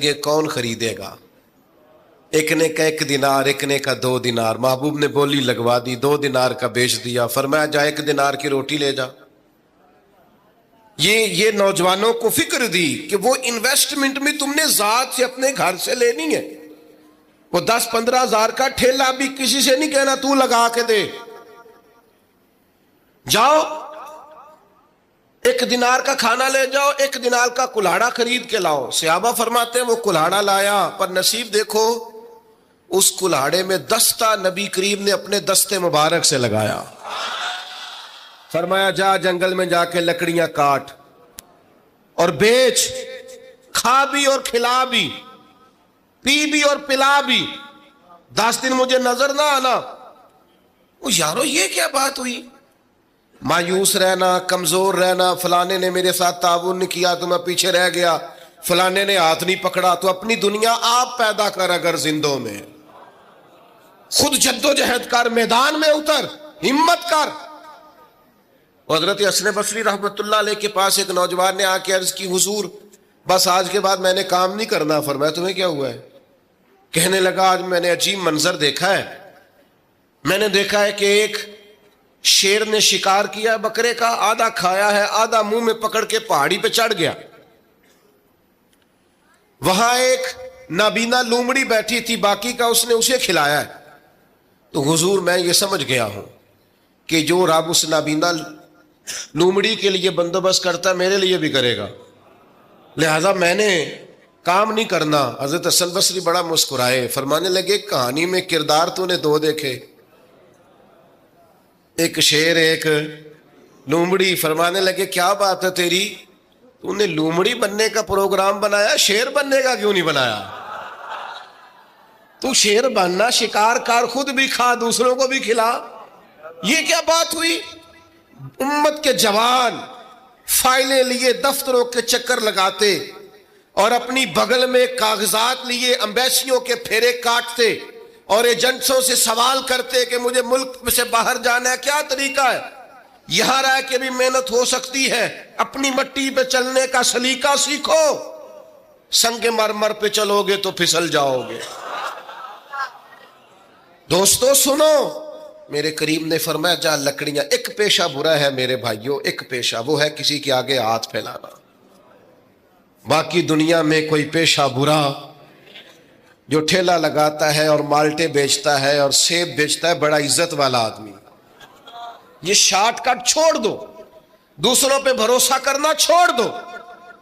لگے کون خریدے گا؟ ایک نے کا 1 دینار، ایک نے کا 2 دینار. محبوب نے بولی لگوا دی، 2 دینار کا بیچ دیا. فرمایا جا 1 دینار کی روٹی لے جا. یہ نوجوانوں کو فکر دی کہ وہ انویسٹمنٹ میں تم نے ذات سے اپنے گھر سے لینی ہے. وہ 10-15 ہزار کا ٹھیلا بھی کسی سے نہیں کہنا تو لگا کے دے. جاؤ 1 دینار کا کھانا لے جاؤ، 1 دینار کا کلاڑا خرید کے لاؤ. صحابہ فرماتے ہیں وہ کلاڑا لایا، پر نصیب دیکھو اس کلاڑے میں دستہ نبی کریم نے اپنے دستے مبارک سے لگایا. فرمایا جا جنگل میں جا کے لکڑیاں کاٹ اور بیچ، کھا بھی اور کھلا بھی، پی بھی اور پلا بھی، 10 دن مجھے نظر نہ آنا. یارو یہ کیا بات ہوئی؟ مایوس رہنا، کمزور رہنا، فلانے نے میرے ساتھ تعاون نہیں کیا تو میں پیچھے رہ گیا، فلانے نے ہاتھ نہیں پکڑا. تو اپنی دنیا آپ پیدا کر، اگر زندوں میں خود جد و جہد کر، میدان میں اتر، ہمت کر. حضرت حسن بصری رحمت اللہ علیہ کے پاس ایک نوجوان نے آ کے عرض کی حضور بس آج کے بعد میں نے کام نہیں کرنا. فرمایا تمہیں کیا ہوا ہے؟ کہنے لگا آج میں نے عجیب منظر دیکھا ہے. میں نے دیکھا ہے کہ ایک شیر نے شکار کیا بکرے کا، آدھا کھایا ہے، آدھا منہ میں پکڑ کے پہاڑی پہ چڑھ گیا. وہاں ایک نابینا لومڑی بیٹھی تھی، باقی کا اس نے اسے کھلایا ہے. تو حضور میں یہ سمجھ گیا ہوں کہ جو رب اس نابینا لومڑی کے لیے بندوبست کرتا ہے میرے لیے بھی کرے گا، لہذا میں نے کام نہیں کرنا. حضرت حسن بصری بڑا مسکرائے، فرمانے لگے کہانی میں کردار تو نے 2 دیکھے، ایک شیر ایک لومڑی. فرمانے لگے کیا بات ہے تیری، تو نے لومڑی بننے کا پروگرام بنایا، شیر بننے کا کیوں نہیں بنایا؟ تو شیر بننا، شکار کر، خود بھی کھا دوسروں کو بھی کھلا. یہ کیا بات ہوئی؟ امت کے جوان فائلیں لیے دفتروں کے چکر لگاتے اور اپنی بغل میں کاغذات لیے امبیسیوں کے پھیرے کاٹتے اور ایجنٹوں سے سوال کرتے کہ مجھے ملک سے باہر جانا ہے، کیا طریقہ ہے؟ یہاں رہ کے بھی محنت ہو سکتی ہے، اپنی مٹی پہ چلنے کا سلیقہ سیکھو. سنگ مرمر پہ چلو گے تو پھسل جاؤ گے. دوستو سنو، میرے کریم نے فرمایا جا لکڑیاں. ایک پیشہ برا ہے میرے بھائیوں، ایک پیشہ وہ ہے کسی کے آگے ہاتھ پھیلانا. باقی دنیا میں کوئی پیشہ برا جو ٹھیلا لگاتا ہے اور مالٹے بیچتا ہے اور سیب بیچتا ہے، بڑا عزت والا آدمی. یہ شارٹ کٹ چھوڑ دو، دوسروں پہ بھروسہ کرنا چھوڑ دو.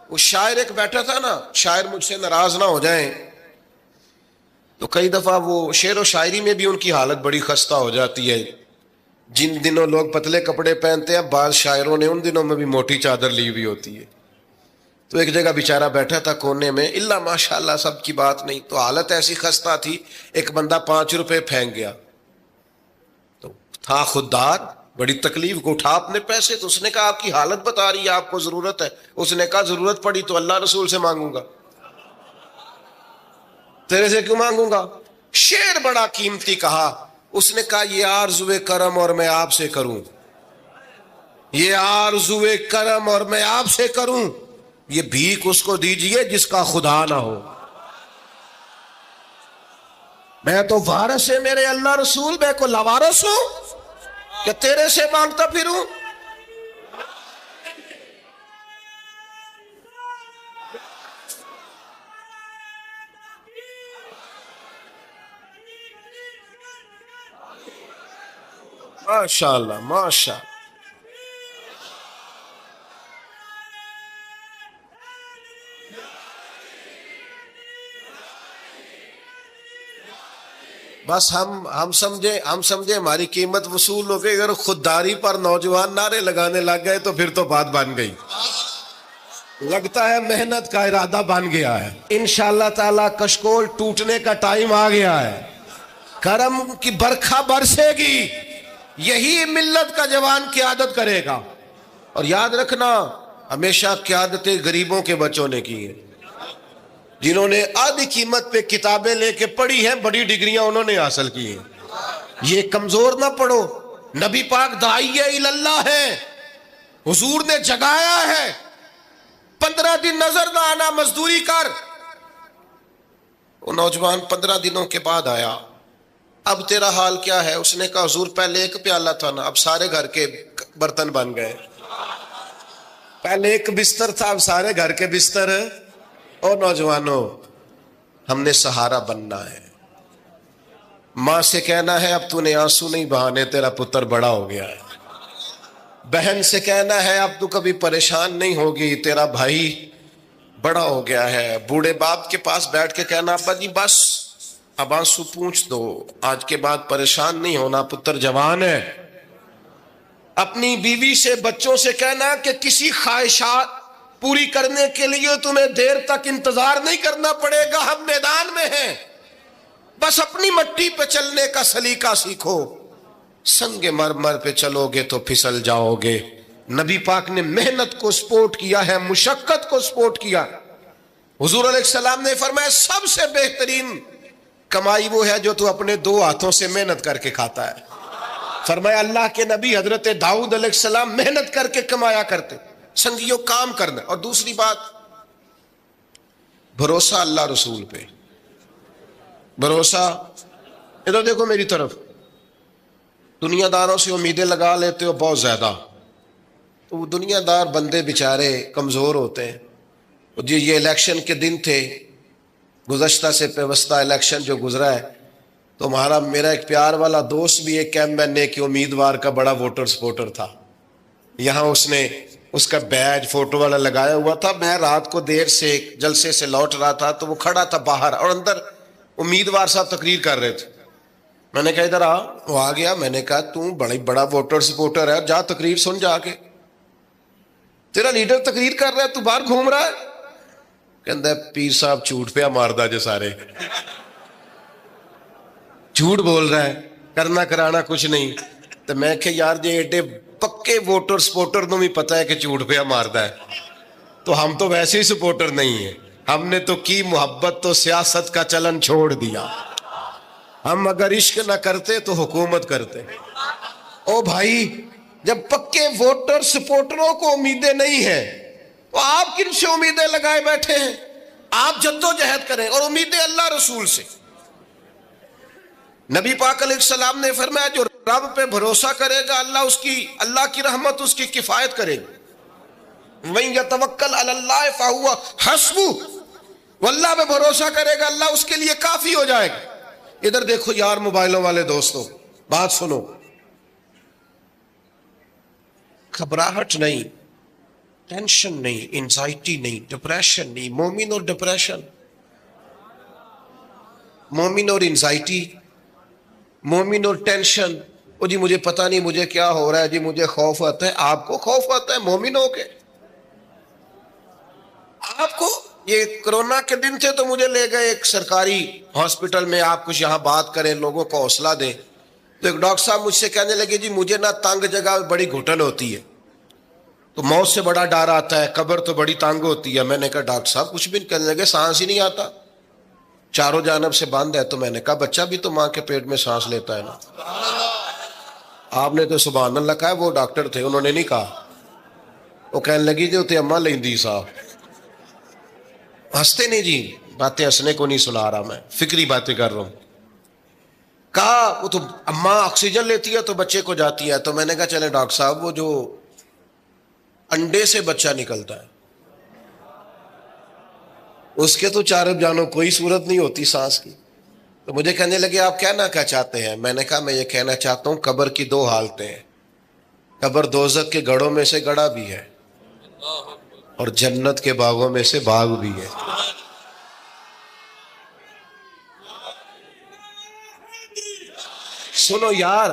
وہ شاعر ایک بیٹھا تھا نا، شاعر مجھ سے ناراض نہ ہو جائیں، تو کئی دفعہ وہ شعر و شاعری میں بھی ان کی حالت بڑی خستہ ہو جاتی ہے. جن دنوں لوگ پتلے کپڑے پہنتے ہیں، بعض شاعروں نے ان دنوں میں بھی موٹی چادر لی ہوئی ہوتی ہے. تو ایک جگہ بیچارہ بیٹھا تھا کونے میں، اللہ ماشاءاللہ سب کی بات نہیں، تو حالت ایسی خستہ تھی. ایک بندہ 5 روپے پھینک گیا، تو تھا خوددار، بڑی تکلیف کو اٹھا اپنے پیسے. تو اس نے کہا آپ کی حالت بتا رہی ہے، آپ کو ضرورت ہے. اس نے کہا ضرورت پڑی تو اللہ رسول سے مانگوں گا، تیرے سے کیوں مانگوں گا؟ شعر بڑا قیمتی کہا. اس نے کہا یہ آرزوئے کرم اور میں آپ سے کروں، یہ آرزوئے کرم اور میں آپ سے کروں، یہ بھیک اس کو دیجئے جس کا خدا نہ ہو. میں تو وارث ہے میرے اللہ رسول، میں کو لاوارث ہوں کہ تیرے سے مانگتا پھروں؟ ماشاءاللہ ماشاءاللہ. بس ہم سمجھے ہماری قیمت وصول ہو گئی. اگر خودداری پر نوجوان نعرے لگانے لگ گئے تو پھر تو بات بن گئی. لگتا ہے محنت کا ارادہ بن گیا ہے. انشاءاللہ تعالی کشکول ٹوٹنے کا ٹائم آ گیا ہے. کرم کی برکھا برسے گی، یہی ملت کا جوان قیادت کرے گا. اور یاد رکھنا ہمیشہ قیادتیں غریبوں کے بچوں نے کی ہیں، جنہوں نے آدھی قیمت پہ کتابیں لے کے پڑھی ہیں، بڑی ڈگریاں انہوں نے حاصل کی ہیں. یہ کمزور نہ پڑھو. نبی پاک داعیہ اللہ ہے، حضور نے جگایا ہے. 15 دن نظر نہ آنا، مزدوری کر. وہ نوجوان 15 دنوں کے بعد آیا. اب تیرا حال کیا ہے؟ اس نے کہا حضور پہلے ایک پیالہ تھا نا، اب سارے گھر کے برتن بن گئے. پہلے ایک بستر تھا، اب سارے گھر کے بستر. اور نوجوانوں، ہم نے سہارا بننا ہے. ماں سے کہنا ہے اب تو نے آنسو نہیں بہانے، تیرا پتر بڑا ہو گیا ہے. بہن سے کہنا ہے اب تو کبھی پریشان نہیں ہوگی، تیرا بھائی بڑا ہو گیا ہے. بوڑھے باپ کے پاس بیٹھ کے کہنا ابا جی بس اب آنسو پوچھ دو، آج کے بعد پریشان نہیں ہونا، پتر جوان ہے. اپنی بیوی سے بچوں سے کہنا کہ کسی خواہشات پوری کرنے کے لیے تمہیں دیر تک انتظار نہیں کرنا پڑے گا، ہم میدان میں ہیں، بس اپنی مٹی پہ چلنے کا سلیقہ سیکھو. سنگ مرمر پہ چلو گے تو پھسل جاؤ گے. نبی پاک نے محنت کو سپورٹ کیا ہے، مشقت کو سپورٹ کیا. حضور علیہ السلام نے فرمایا سب سے بہترین کمائی وہ ہے جو تو اپنے 2 ہاتھوں سے محنت کر کے کھاتا ہے. فرمایا اللہ کے نبی حضرت داؤد علیہ السلام محنت کر کے کمایا کرتے. سنگیوں کام کرنا. اور دوسری بات، بھروسہ اللہ رسول پہ. بھروسہ، ادھر دیکھو میری طرف، دنیا داروں سے امیدیں لگا لیتے ہو بہت زیادہ، تو وہ دنیا دار بندے بیچارے کمزور ہوتے ہیں. جی یہ الیکشن کے دن تھے، گزشتہ سے پیوستہ الیکشن جو گزرا ہے، تو ہمارا میرا ایک پیار والا دوست بھی ایک ایم کے امیدوار کا بڑا ووٹر سپورٹر تھا. یہاں اس نے اس کا بیج فوٹو والا لگایا ہوا تھا. میں رات کو دیر سے جلسے سے لوٹ رہا تھا تو وہ کھڑا تھا باہر اور اندر امیدوار صاحب تقریر کر رہے تھے. میں نے کہا ادھر آ. وہ آ گیا. میں نے کہا تو بڑا ووٹر سپورٹر ہے، جا تقریر سن جا کے. تیرا لیڈر تقریر کر رہا ہے تو باہر گھوم رہا ہے. کہندا ہے پیر صاحب جھوٹ پہ ماردا جو سارے جھوٹ بول رہا ہے، کرنا کرانا کچھ نہیں. تو میں کہ یار جی ایڈے پکے ووٹر سپورٹر نو بھی پتا ہے کہ جھوٹ پہ ماردا ہے، تو ہم تو ویسے ہی سپورٹر نہیں ہیں. ہم نے تو کی محبت تو سیاست کا چلن چھوڑ دیا. ہم اگر عشق نہ کرتے تو حکومت کرتے. او بھائی جب پکے ووٹر سپورٹروں کو امیدیں نہیں ہیں تو آپ کن سے امیدیں لگائے بیٹھے ہیں؟ آپ جدوجہد کریں اور امیدیں اللہ رسول سے. نبی پاک علیہ السلام نے فرمایا جو رب پہ بھروسہ کرے گا اللہ کی رحمت اس کی کفایت کرے گی. وَإِن يَتَوَكَّلْ عَلَى اللَّهِ فَهُوَ حَسْبُهُ، واللہ پہ بھروسہ کرے گا اللہ اس کے لیے کافی ہو جائے گا. ادھر دیکھو یار موبائلوں والے دوستوں، بات سنو. گھبراہٹ نہیں، ٹینشن نہیں، انزائٹی نہیں، ڈپریشن نہیں. مومن اور ڈپریشن، مومن اور انزائٹی، مومن اور ٹینشن. او جی مجھے پتہ نہیں مجھے کیا ہو رہا ہے، جی مجھے خوف آتا ہے. آپ کو خوف آتا ہے مومن ہو کے؟ آپ کو یہ کرونا کے دن تھے تو مجھے لے گئے ایک سرکاری ہاسپٹل میں، آپ کچھ یہاں بات کریں، لوگوں کو حوصلہ دیں. تو ایک ڈاکٹر صاحب مجھ سے کہنے لگے جی مجھے نہ تنگ جگہ بڑی گھٹن ہوتی ہے، تو موت سے بڑا ڈر آتا ہے، قبر تو بڑی تنگ ہوتی ہے. میں نے کہا ڈاکٹر صاحب کچھ بھی. کہنے لگے سانس ہی نہیں آتا، چاروں جانب سے بند ہے. تو میں نے کہا بچہ بھی تو ماں کے پیٹ میں سانس لیتا ہے نا. آپ نے تو سبحان اللہ کہا. وہ ڈاکٹر تھے، انہوں نے نہیں کہا. وہ کہنے لگی جو تے اماں لیندی صاحب. ہنستے نہیں جی، باتیں ہنسنے کو نہیں سنا رہا، میں فکری باتیں کر رہا ہوں. کہا وہ تو اماں آکسیجن لیتی ہے تو بچے کو جاتی ہے. تو میں نے کہا چلے ڈاکٹر صاحب وہ جو انڈے سے بچہ نکلتا ہے اس کے تو چارب جانو کوئی صورت نہیں ہوتی سانس کی. تو مجھے کہنے لگے آپ کہنا کیا چاہتے ہیں؟ میں نے کہا میں یہ کہنا چاہتا ہوں قبر کی 2 حالتیں ہیں. قبر دوزخ کے گڑھوں میں سے گڑھا بھی ہے اور جنت کے باغوں میں سے باغ بھی ہے. سنو یار،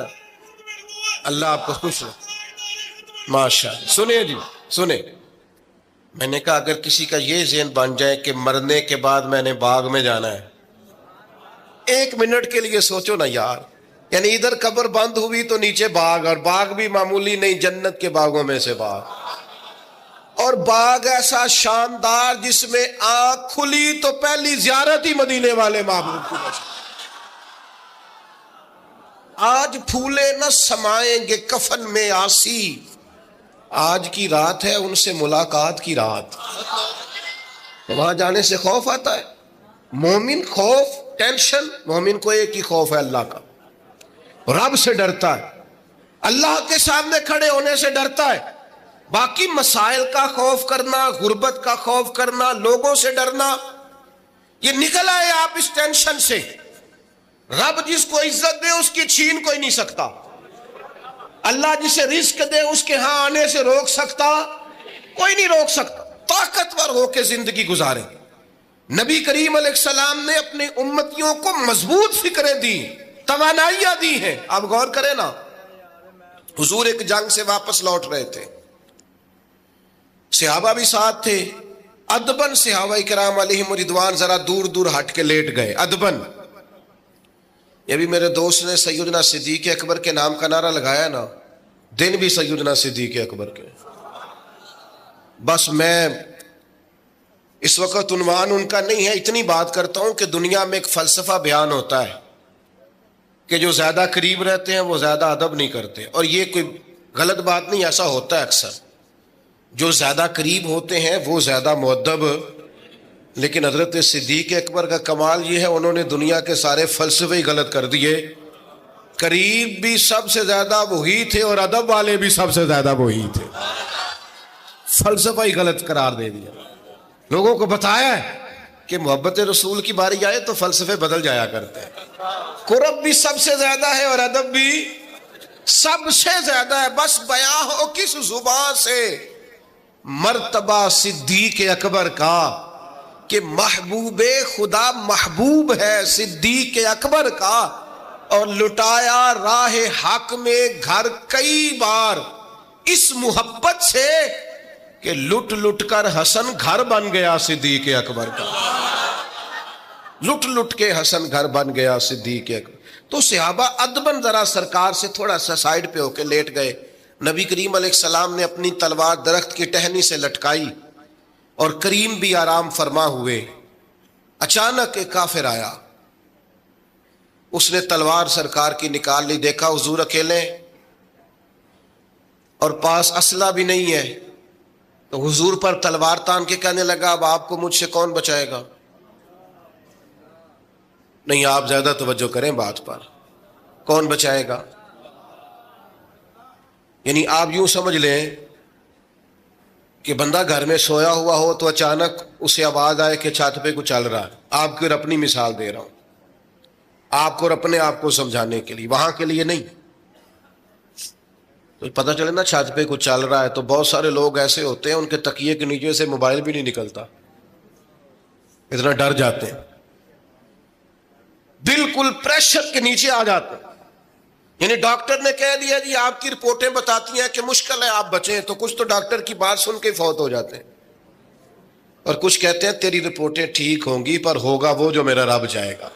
اللہ آپ کو خوش رکھے. ماشاء اللہ. سنیں جی سنیں. میں نے کہا اگر کسی کا یہ ذہن بن جائے کہ مرنے کے بعد میں نے باغ میں جانا ہے، 1 منٹ کے لیے سوچو نا یار. یعنی ادھر قبر بند ہوئی تو نیچے باغ، اور باغ بھی معمولی نہیں، جنت کے باغوں میں سے باغ. اور باغ ایسا شاندار جس میں آنکھ کھلی تو پہلی زیارت ہی مدینے والے معبود کی. آج پھولے نہ سمائیں گے کفن میں آسی، آج کی رات ہے ان سے ملاقات کی رات. وہاں جانے سے خوف آتا ہے. مومن خوف ٹینشن، مومن کو ایک ہی خوف ہے اللہ کا، رب سے ڈرتا ہے، اللہ کے سامنے کھڑے ہونے سے ڈرتا ہے۔ باقی مسائل کا خوف کرنا، غربت کا خوف کرنا، لوگوں سے ڈرنا، یہ نکل آئے آپ اس ٹینشن سے۔ رب جس کو عزت دے اس کی چھین کوئی نہیں سکتا، اللہ جسے رزق دے اس کے ہاں آنے سے روک سکتا کوئی نہیں روک سکتا۔ طاقتور ہو کے زندگی گزارے۔ نبی کریم علیہ السلام نے اپنی امتیوں کو مضبوط فکریں دی، توانائیاں دی ہیں۔ آپ غور کریں نا، حضور ایک جنگ سے واپس لوٹ رہے تھے، صحابہ بھی ساتھ تھے، ادبن صحابہ کرام علیہم رضوان ذرا دور دور ہٹ کے لیٹ گئے، ادبن۔ یہ بھی میرے دوست نے سیدنا صدیق اکبر کے نام کا نعرہ لگایا نا، دن بھی سیدنا صدیق اکبر کے۔ بس میں اس وقت عنوان ان کا نہیں ہے، اتنی بات کرتا ہوں کہ دنیا میں ایک فلسفہ بیان ہوتا ہے کہ جو زیادہ قریب رہتے ہیں وہ زیادہ ادب نہیں کرتے، اور یہ کوئی غلط بات نہیں، ایسا ہوتا ہے اکثر، جو زیادہ قریب ہوتے ہیں وہ زیادہ مؤدب۔ لیکن حضرت صدیق اکبر کا کمال یہ ہے، انہوں نے دنیا کے سارے فلسفے ہی غلط کر دیے، قریب بھی سب سے زیادہ وہی تھے اور ادب والے بھی سب سے زیادہ وہی تھے، فلسفہ ہی غلط قرار دے دیا۔ لوگوں کو بتایا ہے کہ محبت رسول کی باری آئے تو فلسفے بدل جایا کرتے ہیں، قرب بھی سب سے زیادہ ہے اور ادب بھی سب سے زیادہ ہے۔ بس بیان ہو کس زبان سے مرتبہ صدیق اکبر کا کہ محبوب خدا محبوب ہے صدیق اکبر کا، اور لٹایا راہ حق میں گھر کئی بار اس محبت سے کہ لٹ لٹ کر حسن گھر بن گیا صدیق اکبر کا، لٹ لٹ کے حسن گھر بن گیا صدیق اکبر۔ تو صحابہ ادبن ذرا سرکار سے تھوڑا سا سائیڈ پہ ہو کے لیٹ گئے۔ نبی کریم علیہ السلام نے اپنی تلوار درخت کی ٹہنی سے لٹکائی اور کریم بھی آرام فرما ہوئے۔ اچانک ایک کافر آیا، اس نے تلوار سرکار کی نکال لی، دیکھا حضور اکیلے اور پاس اسلحہ بھی نہیں ہے، تو حضور پر تلوار تان کے کہنے لگا اب آپ کو مجھ سے کون بچائے گا؟ نہیں، آپ زیادہ توجہ کریں بات پر، کون بچائے گا؟ یعنی آپ یوں سمجھ لیں کہ بندہ گھر میں سویا ہوا ہو تو اچانک اسے آواز آئے کہ چھت پہ کچھ چل رہا ہے۔ آپ کو اپنی مثال دے رہا ہوں، آپ کو اپنے آپ کو سمجھانے کے لیے، وہاں کے لیے نہیں۔ تو پتہ چلے نا چھت پہ کچھ چل رہا ہے، تو بہت سارے لوگ ایسے ہوتے ہیں ان کے تکیے کے نیچے سے موبائل بھی نہیں نکلتا، اتنا ڈر جاتے ہیں، بالکل پریشر کے نیچے آ جاتے ہیں۔ یعنی ڈاکٹر نے کہہ دیا جی آپ کی رپورٹیں بتاتی ہیں کہ مشکل ہے آپ بچیں، تو کچھ تو ڈاکٹر کی بات سن کے فوت ہو جاتے ہیں، اور کچھ کہتے ہیں تیری رپورٹیں ٹھیک ہوں گی پر ہوگا وہ جو میرا رب چاہے گا۔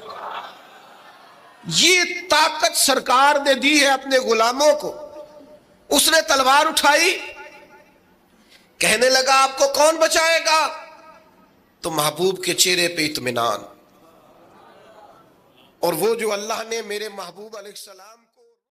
یہ طاقت سرکار نے دی ہے اپنے غلاموں کو۔ اس نے تلوار اٹھائی، کہنے لگا آپ کو کون بچائے گا؟ تو محبوب کے چہرے پہ اطمینان، اور وہ جو اللہ نے میرے محبوب علیہ السلام